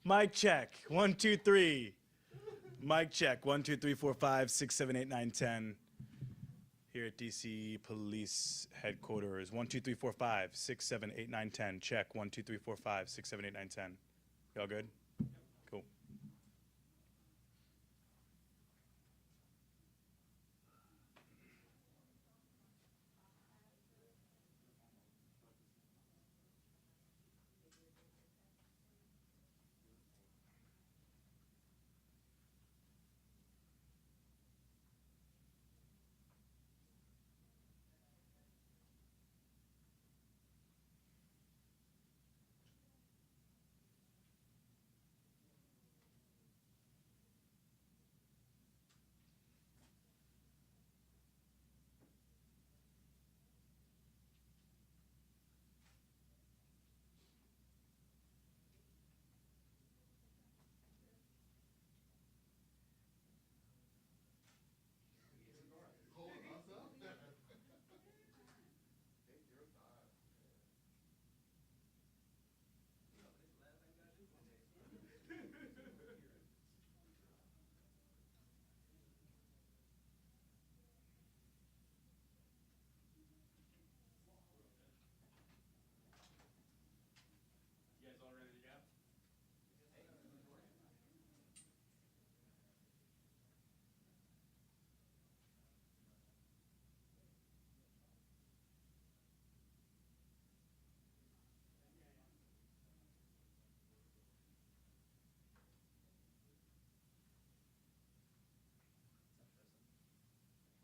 Mic check. 1, 2, 3. Mic check. 1, 2, 3, 4, 5, 6, 7, 8, 9, 10. Here at DC Police Headquarters. 1, 2, 3, 4, 5, 6, 7, 8, 9, 10. Check. 1, 2, 3, 4, 5, 6, 7, 8, 9, 10. Y'all good? Cool.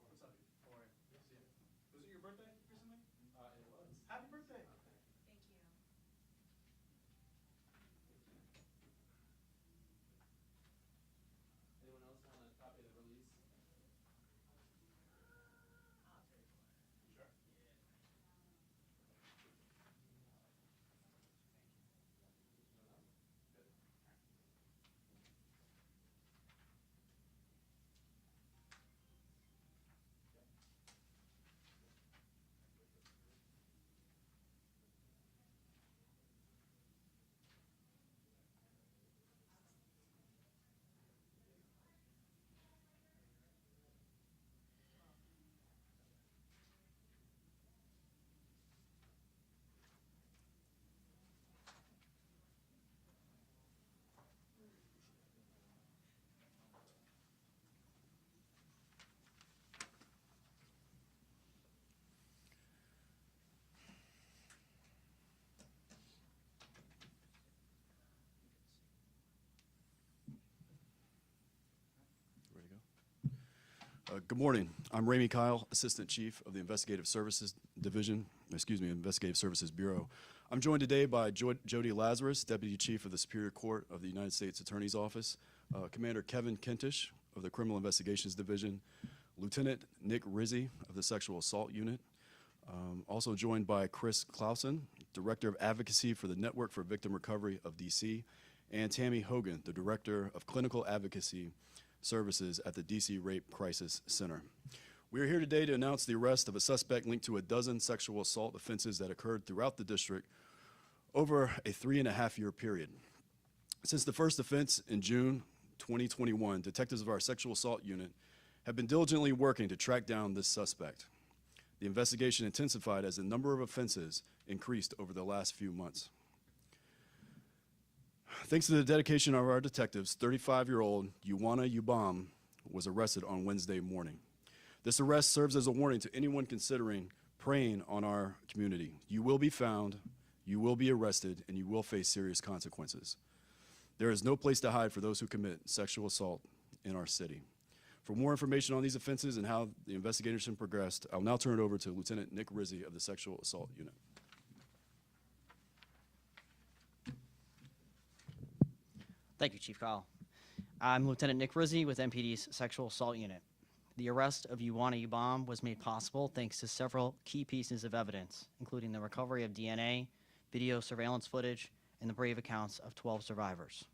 What's up, dude? How are you? Good to see you. Was it your birthday recently? It was. Happy birthday! Thank you. Anyone else want a copy of the release? I'll take one. You sure? Yeah. No, no? Good. Yep. Ready to go? Good morning. I'm Ramey Kyle, Assistant Chief of the Investigative Services Division, Investigative Services Bureau. I'm joined today by Jody Lazarus, Deputy Chief of the Superior Court of the United States Attorney's Office, Commander Kevin Kentish of the Criminal Investigations Division, Lieutenant Nick Rizzi of the Sexual Assault Unit, also joined by Chris Clausen, Director of Advocacy for the Network for Victim Recovery of DC, and Tammy Hogan, the Director of Clinical Advocacy Services at the DC Rape Crisis Center. We are here today to announce the arrest of a suspect linked to a dozen sexual assault offenses that occurred throughout the district over a 3.5-year period. Since the first offense in June 2021, detectives of our Sexual Assault Unit have been diligently working to track down this suspect. The investigation intensified as the number of offenses increased over the last few months. Thanks to the dedication of our detectives, 35-year-old Yuwana Yubam was arrested on Wednesday morning. This arrest serves as a warning to anyone considering preying on our community. You will be found, you will be arrested, and you will face serious consequences. There is no place to hide for those who commit sexual assault in our city. For more information on these offenses and how the investigation progressed, I'll now turn it over to Lieutenant Nick Rizzi of the Sexual Assault Unit. Thank you, Chief Kyle. I'm Lieutenant Nick Rizzi with MPD's Sexual Assault Unit. The arrest of Yuwana Yubam was made possible thanks to several key pieces of evidence, including the recovery of DNA, video surveillance footage, and the brave accounts of 12 survivors.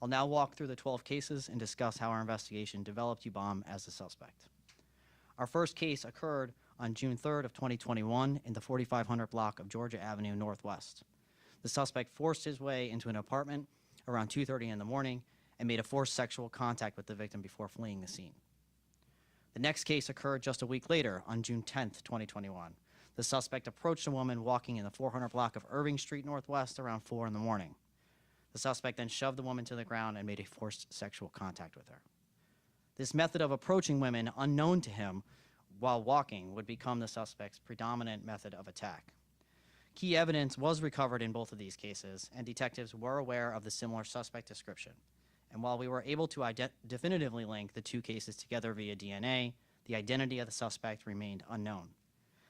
I'll now walk through the 12 cases and discuss how our investigation developed Yubam as the suspect. Our first case occurred on June 3rd of 2021 in the 4500 block of Georgia Avenue Northwest. The suspect forced his way into an apartment around 2:30 in the morning and made a forced sexual contact with the victim before fleeing the scene. The next case occurred just a week later on June 10th, 2021. The suspect approached a woman walking in the 400 block of Irving Street Northwest around 4 in the morning. The suspect then shoved the woman to the ground and made a forced sexual contact with her. This method of approaching women unknown to him while walking would become the suspect's predominant method of attack. Key evidence was recovered in both of these cases, and detectives were aware of the similar suspect description. And while we were able to definitively link the two cases together via DNA, the identity of the suspect remained unknown.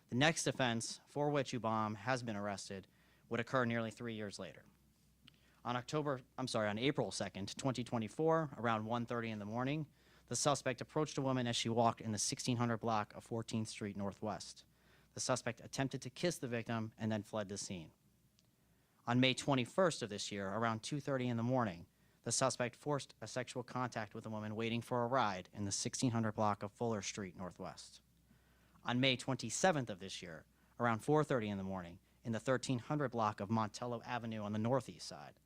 The next offense for which Ubam has been arrested would occur nearly 3 years later. On April 2nd, 2024, around 1:30 in the morning, the suspect approached a woman as she walked in the 1600 block of 14th Street Northwest. The suspect attempted to kiss the victim and then fled the scene. On May 21st of this year, around 2:30 in the morning, the suspect forced a sexual contact with a woman waiting for a ride in the 1600 block of Fuller Street Northwest. On May 27th of this year, around 4:30 in the morning, in the 1300 block of Montello Avenue on the northeast side,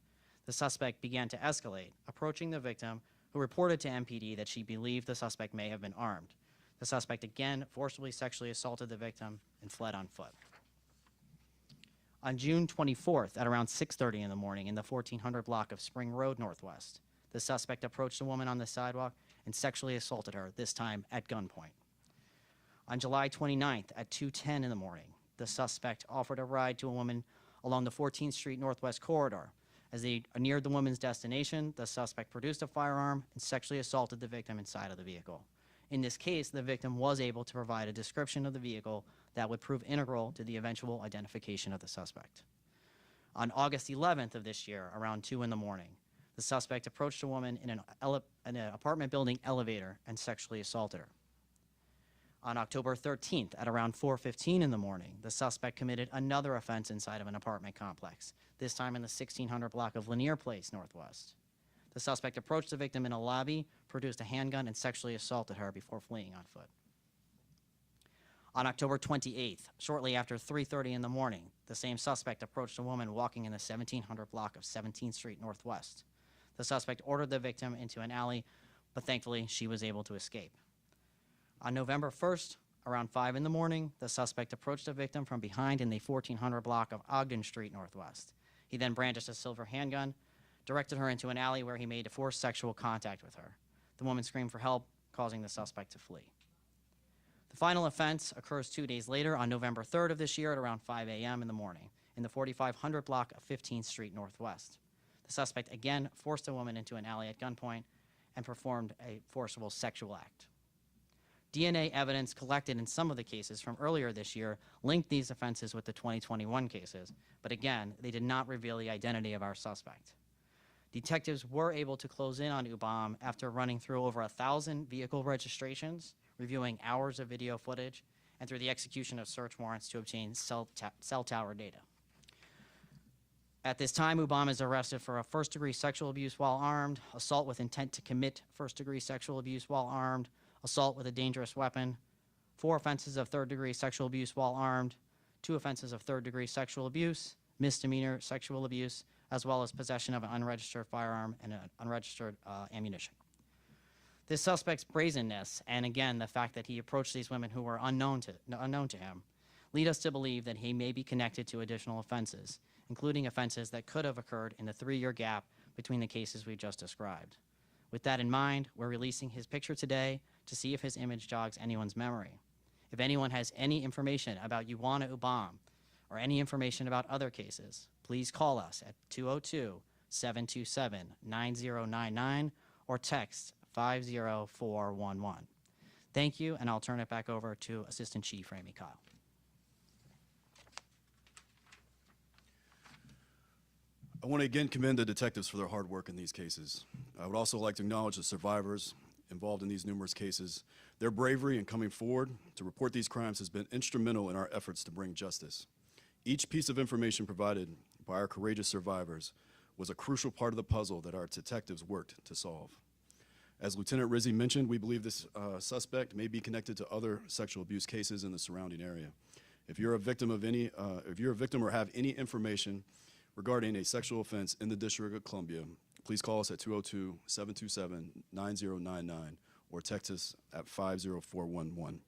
the suspect began to escalate, approaching the victim, who reported to MPD that she believed the suspect may have been armed. The suspect again forcibly sexually assaulted the victim and fled on foot. On June 24th, at around 6:30 in the morning, in the 1400 block of Spring Road Northwest, the suspect approached a woman on the sidewalk and sexually assaulted her, this time at gunpoint. On July 29th, at 2:10 in the morning, the suspect offered a ride to a woman along the 14th Street Northwest corridor. As they neared the woman's destination, the suspect produced a firearm and sexually assaulted the victim inside of the vehicle. In this case, the victim was able to provide a description of the vehicle that would prove integral to the eventual identification of the suspect. On August 11th of this year, around 2 in the morning, the suspect approached a woman in an apartment building elevator and sexually assaulted her. On October 13th, at around 4:15 in the morning, the suspect committed another offense inside of an apartment complex, this time in the 1600 block of Lanier Place Northwest. The suspect approached the victim in a lobby, produced a handgun, and sexually assaulted her before fleeing on foot. On October 28th, shortly after 3:30 in the morning, the same suspect approached a woman walking in the 1700 block of 17th Street Northwest. The suspect ordered the victim into an alley, but thankfully she was able to escape. On November 1st, around 5 in the morning, the suspect approached the victim from behind in the 1400 block of Ogden Street Northwest. He then brandished a silver handgun, directed her into an alley where he made a forced sexual contact with her. The woman screamed for help, causing the suspect to flee. The final offense occurs 2 days later on November 3rd of this year at around 5 a.m. in the morning in the 4500 block of 15th Street Northwest. The suspect again forced a woman into an alley at gunpoint and performed a forcible sexual act. DNA evidence collected in some of the cases from earlier this year linked these offenses with the 2021 cases, but again, they did not reveal the identity of our suspect. Detectives were able to close in on Ubam after running through over 1,000 vehicle registrations, reviewing hours of video footage, and through the execution of search warrants to obtain cell tower data. At this time, Ubam is arrested for a first-degree sexual abuse while armed, assault with intent to commit first-degree sexual abuse while armed, assault with a dangerous weapon, 4 offenses of third-degree sexual abuse while armed, 2 offenses of third-degree sexual abuse, misdemeanor sexual abuse, as well as possession of an unregistered firearm and unregistered ammunition. This suspect's brazenness, and again, the fact that he approached these women who were unknown to him, lead us to believe that he may be connected to additional offenses, including offenses that could have occurred in the 3-year gap between the cases we just described. With that in mind, we're releasing his picture today to see if his image jogs anyone's memory. If anyone has any information about Uwana Ubam or any information about other cases, please call us at 202-727-9099 or text 50411. Thank you, and I'll turn it back over to Assistant Chief Ramey Kyle. I want to again commend the detectives for their hard work in these cases. I would also like to acknowledge the survivors involved in these numerous cases. Their bravery in coming forward to report these crimes has been instrumental in our efforts to bring justice. Each piece of information provided by our courageous survivors was a crucial part of the puzzle that our detectives worked to solve. As Lieutenant Rizzi mentioned, we believe this suspect may be connected to other sexual abuse cases in the surrounding area. If you're a victim or have any information regarding a sexual offense in the District of Columbia, please call us at 202-727-9099 or text us at 50411.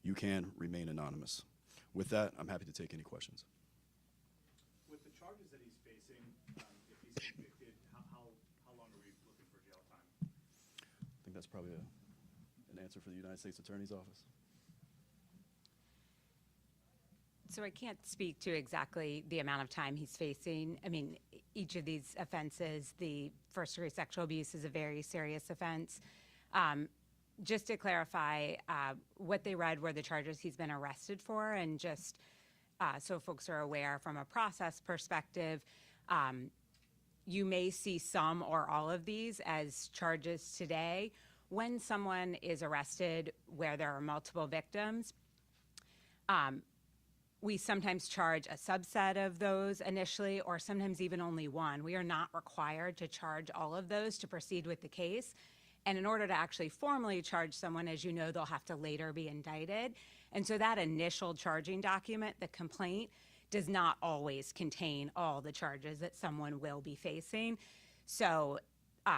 You can remain anonymous. With that, I'm happy to take any questions. With the charges that he's facing, if he's convicted, how long are we looking for jail time? I think that's probably an answer for the United States Attorney's Office. So I can't speak to exactly the amount of time he's facing. I mean, each of these offenses, the first-degree sexual abuse is a very serious offense. Just to clarify, what they read were the charges he's been arrested for, and just so folks are aware from a process perspective, you may see some or all of these as charges today. When someone is arrested where there are multiple victims, we sometimes charge a subset of those initially, or sometimes even only one. We are not required to charge all of those to proceed with the case. And in order to actually formally charge someone, as you know, they'll have to later be indicted. And so that initial charging document, the complaint, does not always contain all the charges that someone will be facing. So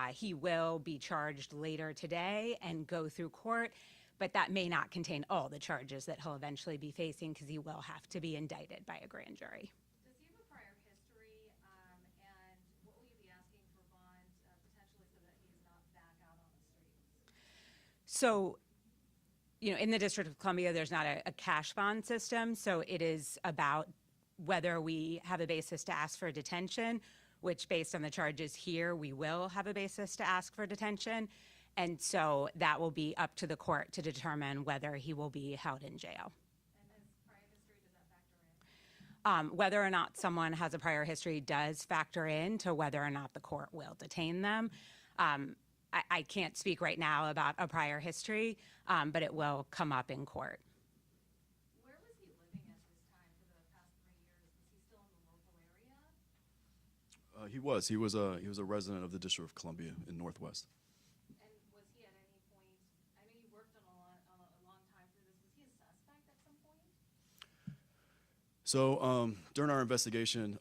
he will be charged later today and go through court, but that may not contain all the charges that he'll eventually be facing, because he will have to be indicted by a grand jury. Does he have a prior history, and what will you be asking for bond, potentially so that he is not back out on the streets? So, you know, in the District of Columbia, there's not a cash bond system, so it is about whether we have a basis to ask for detention, which based on the charges here, we will have a basis to ask for detention. And so that will be up to the court to determine whether he will be held in jail. And his prior history, does that factor in? Whether or not someone has a prior history does factor in to whether or not the court will detain them. I can't speak right now about a prior history, but it will come up in court. Where was he living at this time for the past 3 years? Was he still in the local area? He was a resident of the District of Columbia in Northwest. And was he at any point, I know you worked on a long time for this, was he a suspect at some point? So during our investigation,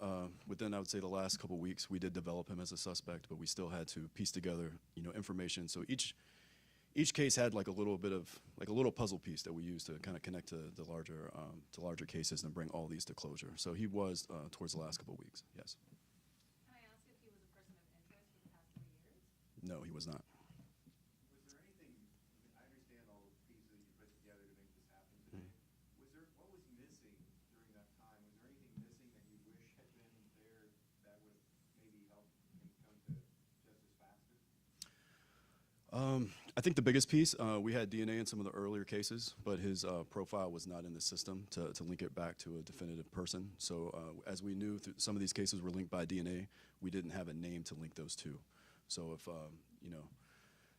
within I would say the last couple weeks, we did develop him as a suspect, but we still had to piece together, you know, information. So each case had like a little bit of like a little puzzle piece that we used to kind of connect to the larger cases and bring all these to closure. So he was towards the last couple weeks, yes. Can I ask if he was a person of interest for the past 3 years? No, he was not. Was there anything, I understand all the pieces you put together to make this happen today. What was missing during that time? Was there anything missing that you wish had been there that would maybe help him come to justice faster? I think the biggest piece, we had DNA in some of the earlier cases, but his profile was not in the system to link it back to a definitive person. So as we knew, some of these cases were linked by DNA, we didn't have a name to link those to. So if, you know,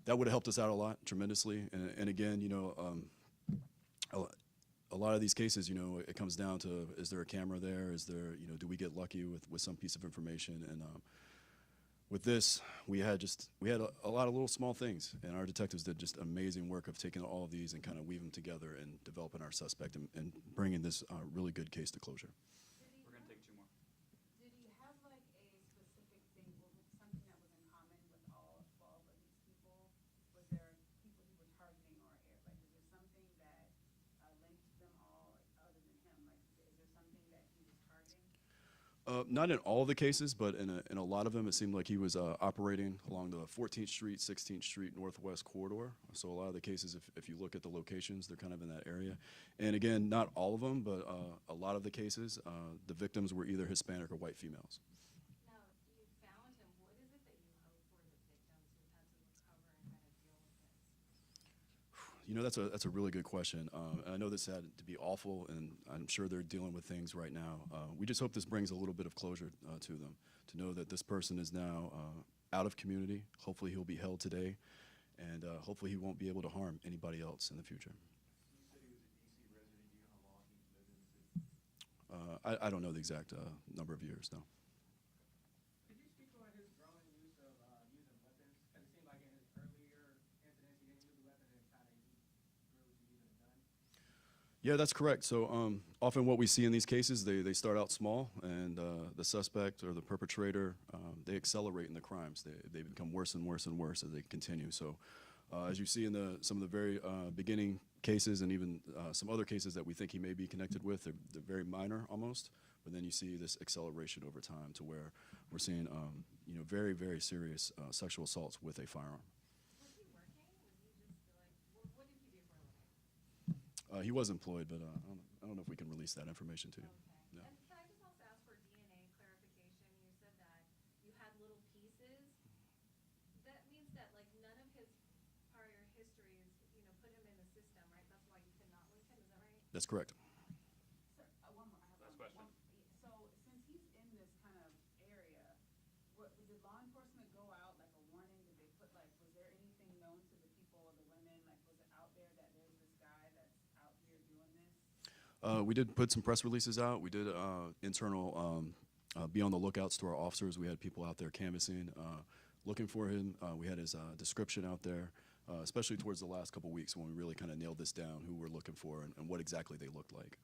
that would have helped us out a lot, tremendously. And again, you know, a lot of these cases, you know, it comes down to, is there a camera there? Is there, you know, do we get lucky with some piece of information? And with this, we had a lot of little small things, and our detectives did just amazing work of taking all of these and kind of weaving them together and developing our suspect and bringing this really good case to closure. We're gonna take 2 more. Did he have like a specific thing, or something that was in common with all 12 of these people? Was there people he was targeting, or like is there something that linked them all other than him? Like is there something that he was targeting? Not in all the cases, but in a lot of them, it seemed like he was operating along the 14th Street, 16th Street Northwest corridor. So a lot of the cases, if you look at the locations, they're kind of in that area. And again, not all of them, but a lot of the cases, the victims were either Hispanic or white females. Now, you found him, what is it that you hope for the victims who have had to recover and kind of deal with this? You know, that's a really good question. And I know this had to be awful, and I'm sure they're dealing with things right now. We just hope this brings a little bit of closure to them, to know that this person is now out of community. Hopefully he'll be held today, and hopefully he won't be able to harm anybody else in the future. You said he was a DC resident. Do you know how long he's lived in the city? I don't know the exact number of years, no. Could you speak on his growing use of using weapons? Because it seemed like in his earlier incidents he didn't use a weapon, and kind of he grew to using a gun. Yeah, that's correct. So often what we see in these cases, they start out small, and the suspect or the perpetrator, they accelerate in the crimes. They become worse and worse and worse as they continue. So as you see in some of the very beginning cases, and even some other cases that we think he may be connected with, they're very minor almost, but then you see this acceleration over time to where we're seeing very, very serious sexual assaults with a firearm. Was he working? Was he just like, what did he do for a living? He was employed, but I don't know if we can release that information to you. Okay. Yeah. And can I just also ask for DNA clarification? You said that you had little pieces. That means that like none of his prior histories, put him in the system, right? That's why you could not link him, is that right? That's correct. Sir, one more, I have Last one- question. So since he's in this kind of area, did law enforcement go out like a warning? Did they put like, was there anything known to the people or the women? Like, was it out there that there's this guy that's out here doing this? We did put some press releases out. We did internal be on the lookouts to our officers. We had people out there canvassing, looking for him. We had his description out there, especially towards the last couple weeks when we really kind of nailed this down, who we're looking for and what exactly they looked like.